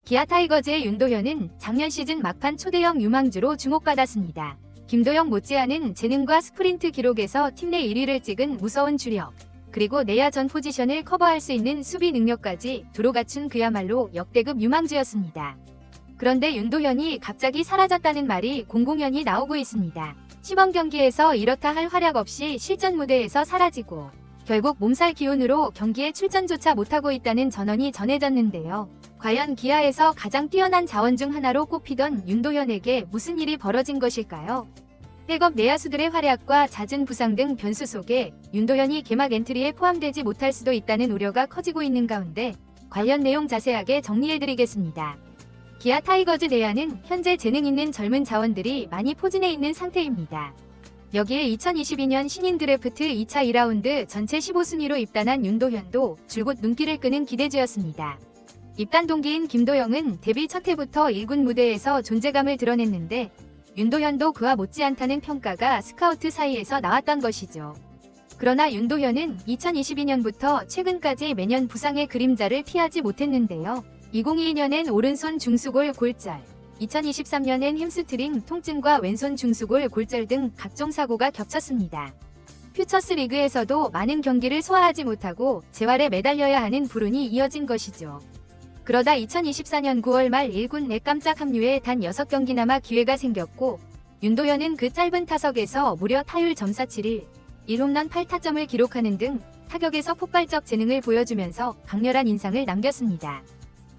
기아 타이거즈의 윤도현은 작년 시즌 막판 초대형 유망주로 주목받았습니다. 김도영 못지않은 재능과 스프린트 기록에서 팀 내 1위를 찍은 무서운 주력, 그리고 내야 전 포지션을 커버할 수 있는 수비 능력까지 두루 갖춘 그야말로 역대급 유망주였습니다. 그런데 윤도현이 갑자기 사라졌다는 말이 공공연히 나오고 있습니다. 시범 경기에서 이렇다 할 활약 없이 실전 무대에서 사라지고 결국 몸살 기운으로 경기에 출전조차 못하고 있다는 전언이 전해졌는데요. 과연 기아에서 가장 뛰어난 자원 중 하나로 꼽히던 윤도현에게 무슨 일이 벌어진 것일까요? 백업 내야수들의 활약과 잦은 부상 등 변수 속에 윤도현이 개막 엔트리에 포함되지 못할 수도 있다는 우려가 커지고 있는 가운데 관련 내용 자세하게 정리해드리겠습니다. 기아 타이거즈 내야는 현재 재능 있는 젊은 자원들이 많이 포진해 있는 상태입니다. 여기에 2022년 신인 드래프트 2차 2라운드 전체 15순위로 입단한 윤도현도 줄곧 눈길을 끄는 기대주였습니다. 입단 동기인 김도영은 데뷔 첫 해부터 1군 무대에서 존재감을 드러냈는데 윤도현도 그와 못지않다는 평가가 스카우트 사이에서 나왔던 것이죠. 그러나 윤도현은 2022년부터 최근까지 매년 부상의 그림자를 피하지 못했는데요. 2022년엔 오른손 중수골 골절, 2023년엔 햄스트링 통증과 왼손 중수골 골절 등 각종 사고가 겹쳤습니다. 퓨처스 리그에서도 많은 경기를 소화하지 못하고 재활에 매달려야 하는 불운이 이어진 것이죠. 그러다 2024년 9월 말 1군 내 깜짝 합류에 단 6경기나마 기회가 생겼고 윤도현은 그 짧은 타석에서 무려 타율 점사 7일, 1홈런 8타점을 기록하는 등 타격에서 폭발적 재능을 보여주면서 강렬한 인상을 남겼습니다.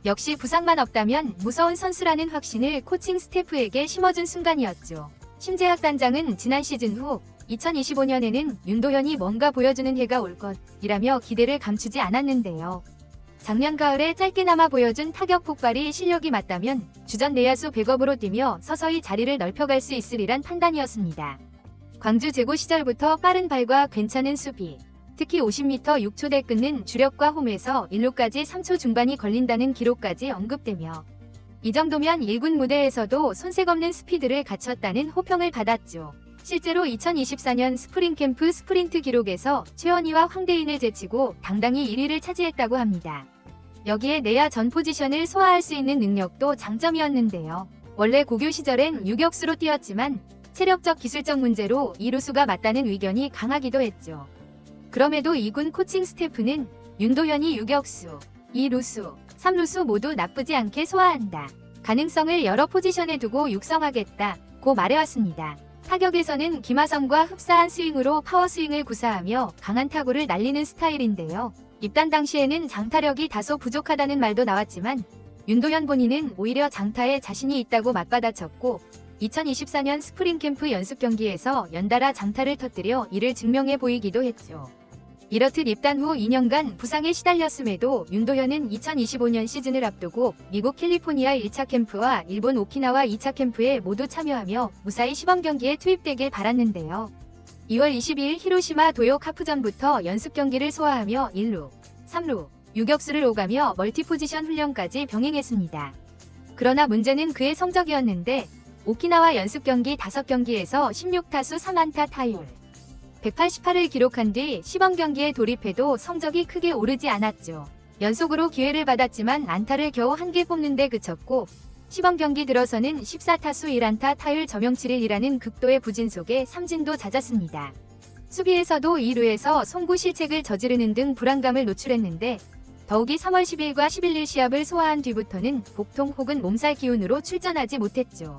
역시 부상만 없다면 무서운 선수라는 확신을 코칭 스태프에게 심어준 순간이었죠. 심재학 단장은 지난 시즌 후 2025년에는 윤도현이 뭔가 보여주는 해가 올 것이라며 기대를 감추지 않았는데요. 작년 가을에 짧게나마 보여준 타격 폭발이 실력이 맞다면 주전 내야수 백업으로 뛰며 서서히 자리를 넓혀갈 수 있으리란 판단이었습니다. 광주 제고 시절부터 빠른 발과 괜찮은 수비, 특히 50m 6초대 끊는 주력과 홈에서 1루까지 3초 중반이 걸린다는 기록까지 언급되며 이 정도면 1군 무대에서도 손색 없는 스피드를 갖췄다는 호평을 받았죠. 실제로 2024년 스프링 캠프 스프린트 기록에서 최원희와 황대인을 제치고 당당히 1위를 차지했다고 합니다. 여기에 내야 전 포지션을 소화할 수 있는 능력도 장점이었는데요. 원래 고교 시절엔 유격수로 뛰었지만 체력적 기술적 문제로 이루수가 맞다는 의견이 강하기도 했죠. 그럼에도 2군 코칭 스태프는 윤도현이 유격수, 2루수, 3루수 모두 나쁘지 않게 소화한다. 가능성을 여러 포지션에 두고 육성하겠다고 말해왔습니다. 타격에서는 김하성과 흡사한 스윙으로 파워스윙을 구사하며 강한 타구를 날리는 스타일인데요. 입단 당시에는 장타력이 다소 부족하다는 말도 나왔지만 윤도현 본인은 오히려 장타에 자신이 있다고 맞받아쳤고 2024년 스프링 캠프 연습 경기에서 연달아 장타를 터뜨려 이를 증명해 보이기도 했죠. 이렇듯 입단 후 2년간 부상에 시달렸음에도 윤도현은 2025년 시즌을 앞두고 미국 캘리포니아 1차 캠프와 일본 오키나와 2차 캠프에 모두 참여하며 무사히 시범 경기에 투입되길 바랐는데요. 2월 22일 히로시마 도요 카프전부터 연습 경기를 소화하며 1루, 3루, 유격수를 오가며 멀티포지션 훈련까지 병행했습니다. 그러나 문제는 그의 성적이었는데 오키나와 연습 경기 5경기에서 16타수 3안타 타율 188을 기록한 뒤 시범 경기에 돌입해도 성적이 크게 오르지 않았죠. 연속으로 기회를 받았지만 안타를 겨우 1개 뽑는 데 그쳤고 시범 경기 들어서는 14타수 1안타 타율 점영치를이라는 극도의 부진 속에 삼진도 잦았습니다. 수비에서도 2루에서 송구 실책을 저지르는 등 불안감을 노출했는데 더욱이 3월 10일과 11일 시합을 소화한 뒤부터는 복통 혹은 몸살 기운으로 출전하지 못했죠.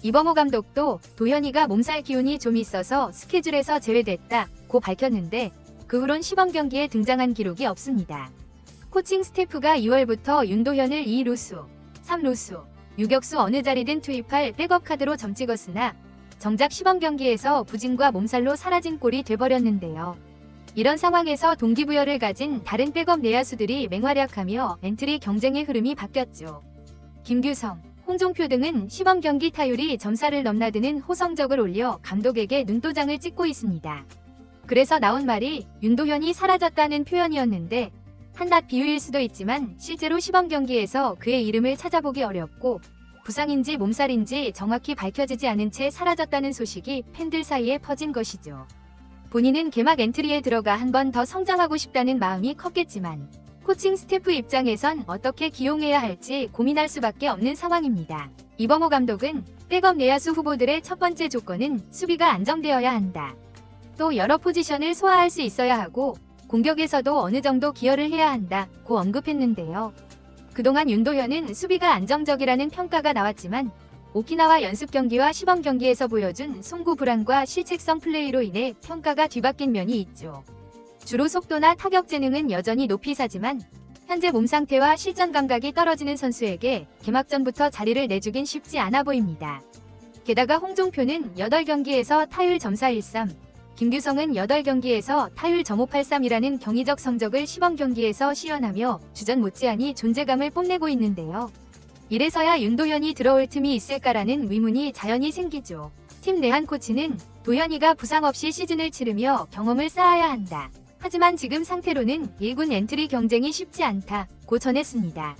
이범호 감독도 도현이가 몸살 기운이 좀 있어서 스케줄에서 제외됐다고 밝혔는데 그 후론 시범 경기에 등장한 기록이 없습니다. 코칭 스태프가 2월부터 윤도현을 2루수, 3루수, 유격수 어느 자리든 투입할 백업 카드로 점찍었으나 정작 시범 경기에서 부진과 몸살로 사라진 꼴이 돼버렸는데요. 이런 상황에서 동기부여를 가진 다른 백업 내야수들이 맹활약하며 엔트리 경쟁의 흐름이 바뀌었죠. 김규성, 홍종표 등은 시범 경기 타율이 점사를 넘나드는 호성적을 올려 감독에게 눈도장을 찍고 있습니다. 그래서 나온 말이 윤도현이 사라졌다는 표현이었는데 한낱 비유일 수도 있지만 실제로 시범 경기에서 그의 이름을 찾아보기 어렵고 부상인지 몸살인지 정확히 밝혀지지 않은 채 사라졌다는 소식이 팬들 사이에 퍼진 것이죠. 본인은 개막 엔트리에 들어가 한 번 더 성장하고 싶다는 마음이 컸겠지만 코칭 스태프 입장에선 어떻게 기용해야 할지 고민할 수밖에 없는 상황입니다. 이범호 감독은 백업 내야수 후보들의 첫 번째 조건은 수비가 안정되어야 한다. 또 여러 포지션을 소화할 수 있어야 하고 공격에서도 어느 정도 기여를 해야 한다고 언급했는데요. 그동안 윤도현은 수비가 안정적이라는 평가가 나왔지만 오키나와 연습 경기와 시범 경기에서 보여준 송구 불안과 실책성 플레이로 인해 평가가 뒤바뀐 면이 있죠. 주로 속도나 타격 재능은 여전히 높이 사지만 현재 몸 상태와 실전 감각이 떨어지는 선수에게 개막전부터 자리를 내주긴 쉽지 않아 보입니다. 게다가 홍종표는 8경기에서 타율 .413, 김규성은 8경기에서 타율 .583이라는 경이적 성적을 시범 경기에서 시연하며 주전 못지않이 존재감을 뽐내고 있는데요. 이래서야 윤도현이 들어올 틈이 있을까라는 의문이 자연히 생기죠. 팀 내한 코치는 도현이가 부상 없이 시즌을 치르며 경험을 쌓아야 한다. 하지만 지금 상태로는 1군 엔트리 경쟁이 쉽지 않다고 전했습니다.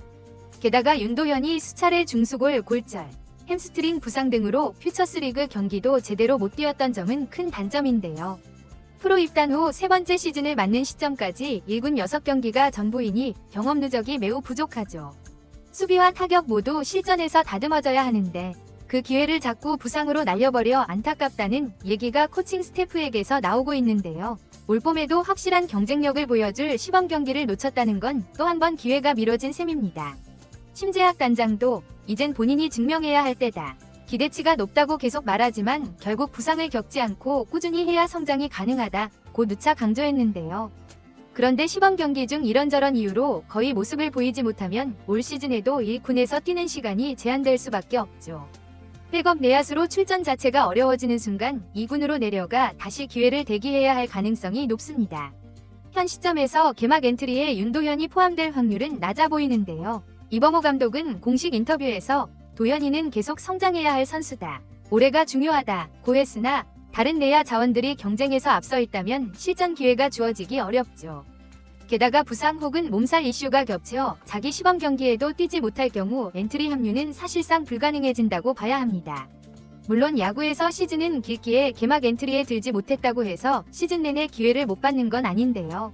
게다가 윤도현이 수차례 중수골 골절, 햄스트링 부상 등으로 퓨처스리그 경기도 제대로 못 뛰었던 점은 큰 단점인데요. 프로 입단 후 세 번째 시즌을 맞는 시점까지 1군 6경기가 전부이니 경험 누적이 매우 부족하죠. 수비와 타격 모두 실전에서 다듬어져야 하는데 그 기회를 자꾸 부상으로 날려버려 안타깝다는 얘기가 코칭 스태프에게서 나오고 있는데요. 올 봄에도 확실한 경쟁력을 보여줄 시범 경기를 놓쳤다는 건 또 한 번 기회가 미뤄진 셈입니다. 심재학 단장도 이젠 본인이 증명해야 할 때다. 기대치가 높다고 계속 말하지만 결국 부상을 겪지 않고 꾸준히 해야 성장이 가능하다고 누차 강조했는데요. 그런데 시범 경기 중 이런저런 이유로 거의 모습을 보이지 못하면 올 시즌에도 1군에서 뛰는 시간이 제한될 수밖에 없죠. 백업 내야수로 출전 자체가 어려워지는 순간 2군으로 내려가 다시 기회를 대기해야 할 가능성이 높습니다. 현 시점에서 개막 엔트리에 윤도현이 포함될 확률은 낮아 보이는데요. 이범호 감독은 공식 인터뷰에서 도현이는 계속 성장해야 할 선수다. 올해가 중요하다고 했으나 다른 내야 자원들이 경쟁에서 앞서 있다면 실전 기회가 주어지기 어렵죠. 게다가 부상 혹은 몸살 이슈가 겹쳐 자기 시범 경기에도 뛰지 못할 경우 엔트리 합류는 사실상 불가능해진다고 봐야 합니다. 물론 야구에서 시즌은 길기에 개막 엔트리에 들지 못했다고 해서 시즌 내내 기회를 못 받는 건 아닌데요.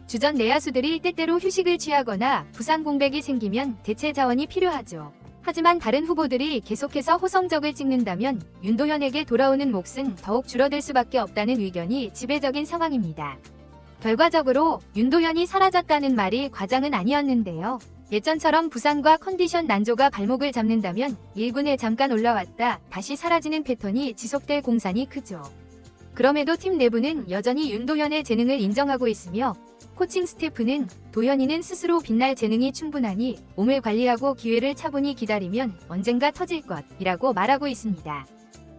주전 내야수들이 때때로 휴식을 취하거나 부상 공백이 생기면 대체 자원이 필요하죠. 하지만 다른 후보들이 계속해서 호성적을 찍는다면 윤도현에게 돌아오는 몫은 더욱 줄어들 수밖에 없다는 의견이 지배적인 상황입니다. 결과적으로 윤도현이 사라졌다는 말이 과장은 아니었는데요. 예전처럼 부상과 컨디션 난조가 발목을 잡는다면 1군에 잠깐 올라왔다 다시 사라지는 패턴이 지속될 공산이 크죠. 그럼에도 팀 내부는 여전히 윤도현의 재능을 인정하고 있으며 코칭 스태프는 도현이는 스스로 빛날 재능이 충분하니 몸을 관리하고 기회를 차분히 기다리면 언젠가 터질 것이라고 말하고 있습니다.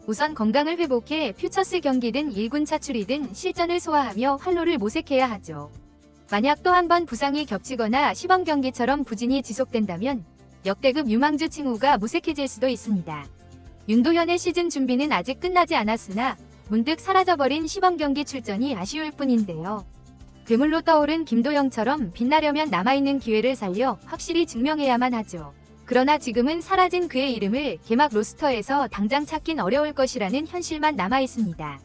우선 건강을 회복해 퓨처스 경기든 1군 차출이든 실전을 소화하며 활로를 모색해야 하죠. 만약 또 한 번 부상이 겹치거나 시범 경기처럼 부진이 지속된다면 역대급 유망주 칭호가 무색해질 수도 있습니다. 윤도현의 시즌 준비는 아직 끝나지 않았으나 문득 사라져버린 시범 경기 출전이 아쉬울 뿐인데요. 괴물로 떠오른 김도영처럼 빛나려면 남아있는 기회를 살려 확실히 증명해야만 하죠. 그러나 지금은 사라진 그의 이름을 개막 로스터에서 당장 찾긴 어려울 것이라는 현실만 남아있습니다.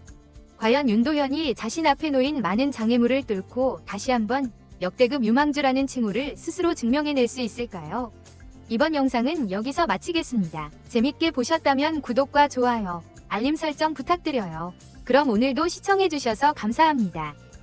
과연 윤도현이 자신 앞에 놓인 많은 장애물을 뚫고 다시 한번 역대급 유망주라는 칭호를 스스로 증명해낼 수 있을까요? 이번 영상은 여기서 마치겠습니다. 재밌게 보셨다면 구독과 좋아요, 알림 설정 부탁드려요. 그럼 오늘도 시청해주셔서 감사합니다.